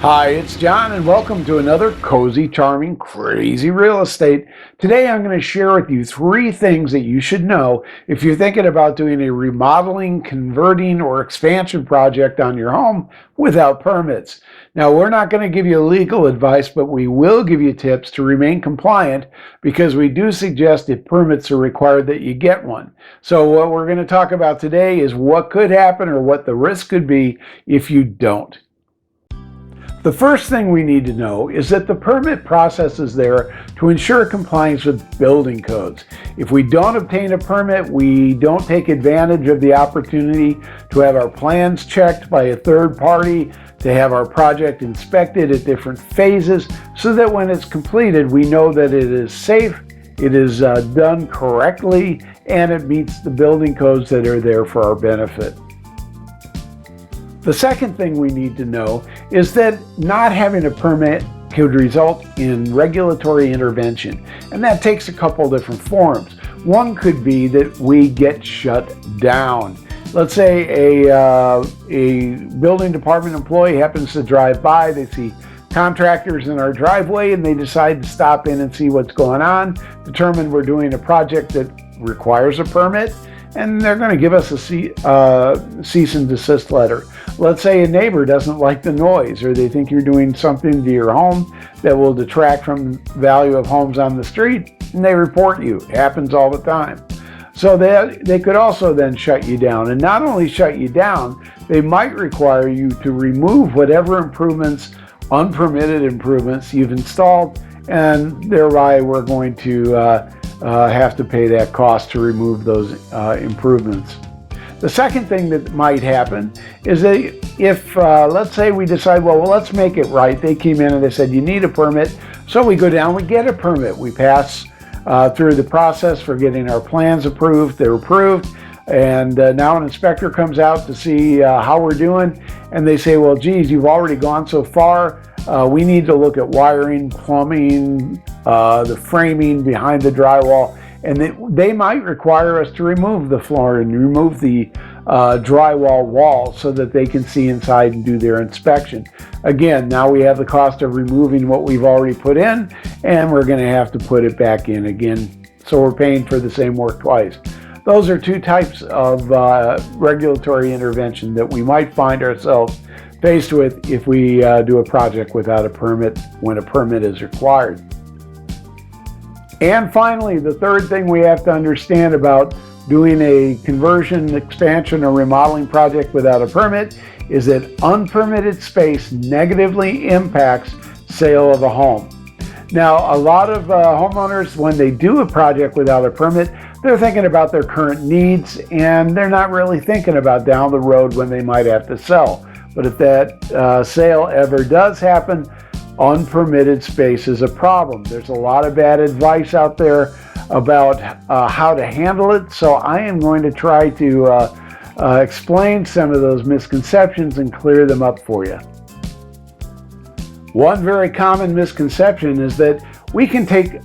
Hi, it's John, and welcome to another cozy, charming, crazy real estate. Today, I'm going to share with you 3 things that you should know if you're thinking about doing a remodeling, converting, or expansion project on your home without permits. Now, we're not going to give you legal advice, but we will give you tips to remain compliant because we do suggest if permits are required that you get one. So, what we're going to talk about today is what could happen or what the risk could be if you don't. The first thing we need to know is that the permit process is there to ensure compliance with building codes. If we don't obtain a permit, we don't take advantage of the opportunity to have our plans checked by a third party, to have our project inspected at different phases, so that when it's completed, we know that it is safe, it is done correctly, and it meets the building codes that are there for our benefit. The second thing we need to know is that not having a permit could result in regulatory intervention, and that takes a couple different forms. One could be that we get shut down. Let's say a building department employee happens to drive by, they see contractors in our driveway, and they decide to stop in and see what's going on, determine we're doing a project that requires a permit, and they're going to give us a cease and desist letter. Let's say a neighbor doesn't like the noise, or they think you're doing something to your home that will detract from the value of homes on the street, and they report you. It happens all the time. So they could also then shut you down. And not only shut you down, they might require you to remove whatever improvements, unpermitted improvements you've installed, and thereby we're going to have to pay that cost to remove those improvements. The second thing that might happen is that if, let's say we decide, well, let's make it right. They came in and they said, you need a permit. So we go down, we get a permit. We pass through the process for getting our plans approved. They're approved. And now an inspector comes out to see how we're doing. And they say, well, geez, you've already gone so far. We need to look at wiring, plumbing, the framing behind the drywall. And they might require us to remove the floor and remove the drywall wall so that they can see inside and do their inspection. Again, now we have the cost of removing what we've already put in, and we're going to have to put it back in again. So we're paying for the same work twice. Those are 2 types of regulatory intervention that we might find ourselves faced with if we do a project without a permit when a permit is required. And finally, the third thing we have to understand about doing a conversion, expansion, or remodeling project without a permit is that unpermitted space negatively impacts sale of a home. Now, a lot of homeowners, when they do a project without a permit, they're thinking about their current needs, and they're not really thinking about down the road when they might have to sell. But if that sale ever does happen, unpermitted space is a problem. There's a lot of bad advice out there about how to handle it, so I am going to try to explain some of those misconceptions and clear them up for you. One very common misconception is that we can take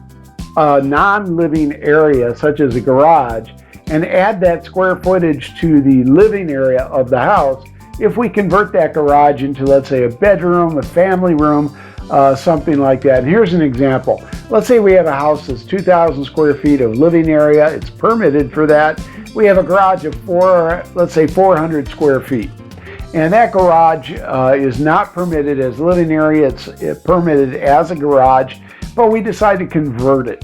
a non-living area such as a garage and add that square footage to the living area of the house if we convert that garage into, let's say, a bedroom, a family room, something like that. And here's an example. Let's say we have a house that's 2,000 square feet of living area. It's permitted for that. We have a garage of let's say 400 square feet. And that garage is not permitted as living area. It's permitted as a garage, but we decide to convert it.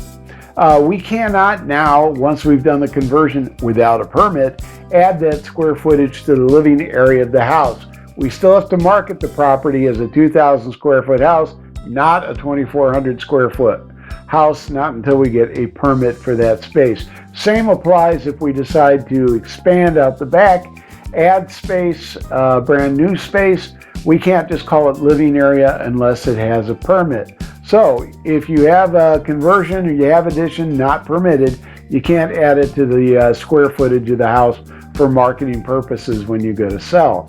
We cannot now, once we've done the conversion without a permit, add that square footage to the living area of the house. We still have to market the property as a 2,000 square foot house, not a 2,400 square foot house, not until we get a permit for that space. Same applies if we decide to expand out the back, add space, brand new space. We can't just call it living area unless it has a permit. So if you have a conversion or you have addition not permitted, you can't add it to the square footage of the house for marketing purposes when you go to sell.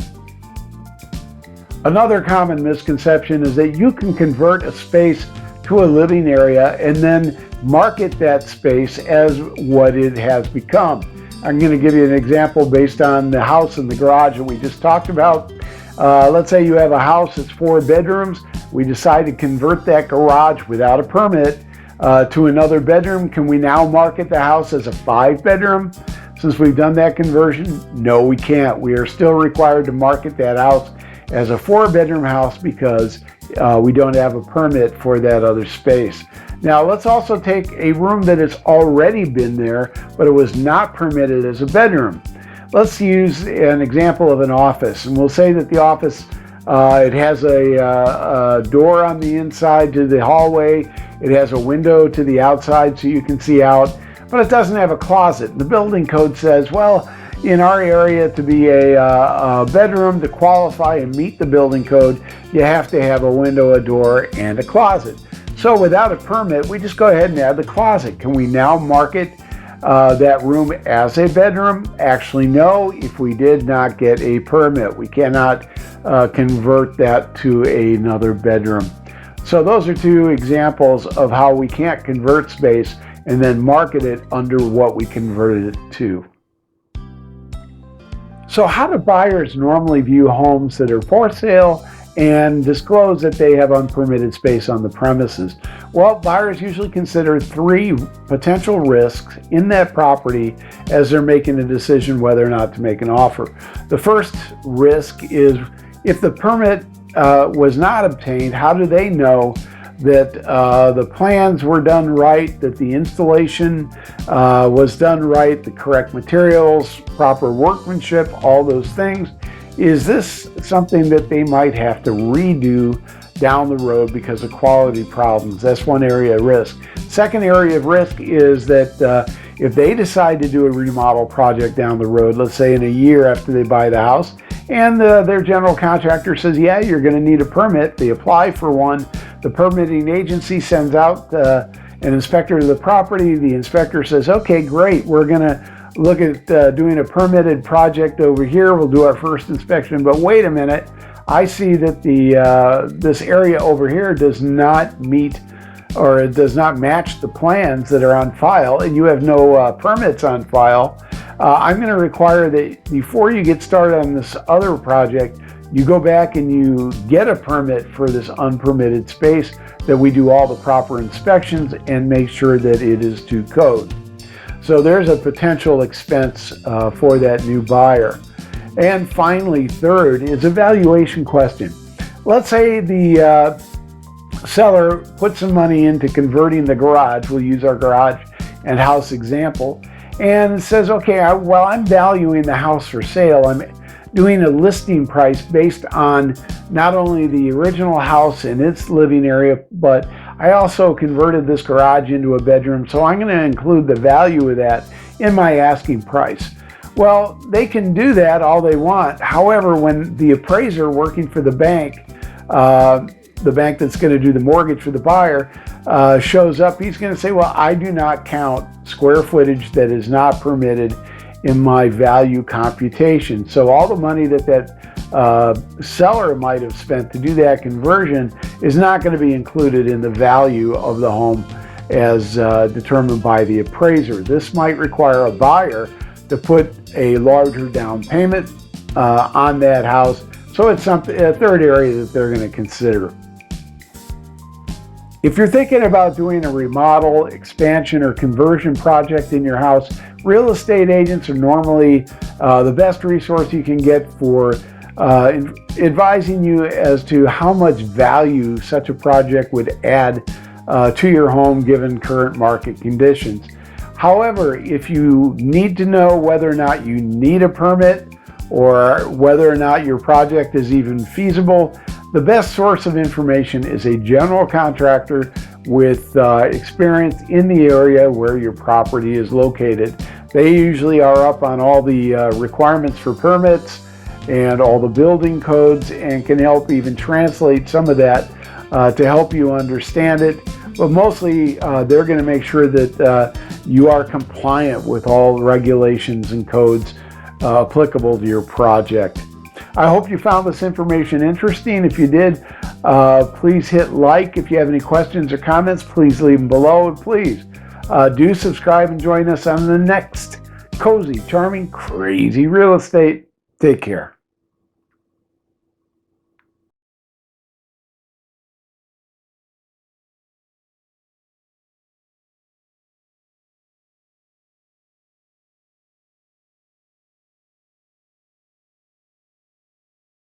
Another common misconception is that you can convert a space to a living area and then market that space as what it has become. I'm going to give you an example based on the house and the garage that we just talked about. Let's say you have a house that's 4 bedrooms. We decide to convert that garage without a permit to another bedroom. Can we now market the house as a 5-bedroom? Since we've done that conversion, no, we can't. We are still required to market that house as a 4-bedroom house because we don't have a permit for that other space. Now, let's also take a room that has already been there, but it was not permitted as a bedroom. Let's use an example of an office, and we'll say that the office, it has a door on the inside to the hallway. It has a window to the outside so you can see out, but it doesn't have a closet. The building code says, well, in our area, to be a bedroom, to qualify and meet the building code, you have to have a window, a door, and a closet. So without a permit, we just go ahead and add the closet. Can we now market that room as a bedroom? Actually, no. If we did not get a permit, we cannot convert that to another bedroom. So those are 2 examples of how we can't convert space and then market it under what we converted it to. So how do buyers normally view homes that are for sale and disclose that they have unpermitted space on the premises? Well, buyers usually consider 3 potential risks in that property as they're making a decision whether or not to make an offer. The first risk is if the permit was not obtained, how do they know that the plans were done right, that the installation was done right, the correct materials, proper workmanship, all those things? Is this something that they might have to redo down the road because of quality problems? That's one area of risk. Second area of risk is that if they decide to do a remodel project down the road, let's say in a year after they buy the house, and their general contractor says, yeah, you're going to need a permit. They apply for one. The permitting agency sends out an inspector to the property. The inspector says, okay, great. We're going to look at doing a permitted project over here. We'll do our first inspection. But wait a minute. I see that this area over here does not meet or it does not match the plans that are on file, and you have no permits on file. I'm going to require that before you get started on this other project, you go back and you get a permit for this unpermitted space, that we do all the proper inspections and make sure that it is to code. So there's a potential expense for that new buyer. And finally, third is a valuation question. Let's say the seller put some money into converting the garage. We'll use our garage and house example, and says, okay, I'm valuing the house for sale. I'm doing a listing price based on not only the original house and its living area, but I also converted this garage into a bedroom, so I'm going to include the value of that in my asking price. Well, they can do that all they want. However, when the appraiser working for the bank that's going to do the mortgage for the buyer, shows up, he's going to say, well, I do not count square footage that is not permitted in my value computation. So all the money that seller might have spent to do that conversion is not going to be included in the value of the home as determined by the appraiser. This might require a buyer to put a larger down payment on that house. So it's a third area that they're going to consider. If you're thinking about doing a remodel, expansion, or conversion project in your house, real estate agents are normally the best resource you can get for advising you as to how much value such a project would add to your home given current market conditions. However, if you need to know whether or not you need a permit or whether or not your project is even feasible, the best source of information is a general contractor with experience in the area where your property is located. They usually are up on all the requirements for permits and all the building codes, and can help even translate some of that to help you understand it. But mostly they're going to make sure that you are compliant with all regulations and codes applicable to your project. I hope you found this information interesting. If you did, please hit like. If you have any questions or comments, please leave them below. And please do subscribe and join us on the next Cozy, Charming, Crazy Real Estate. Take care.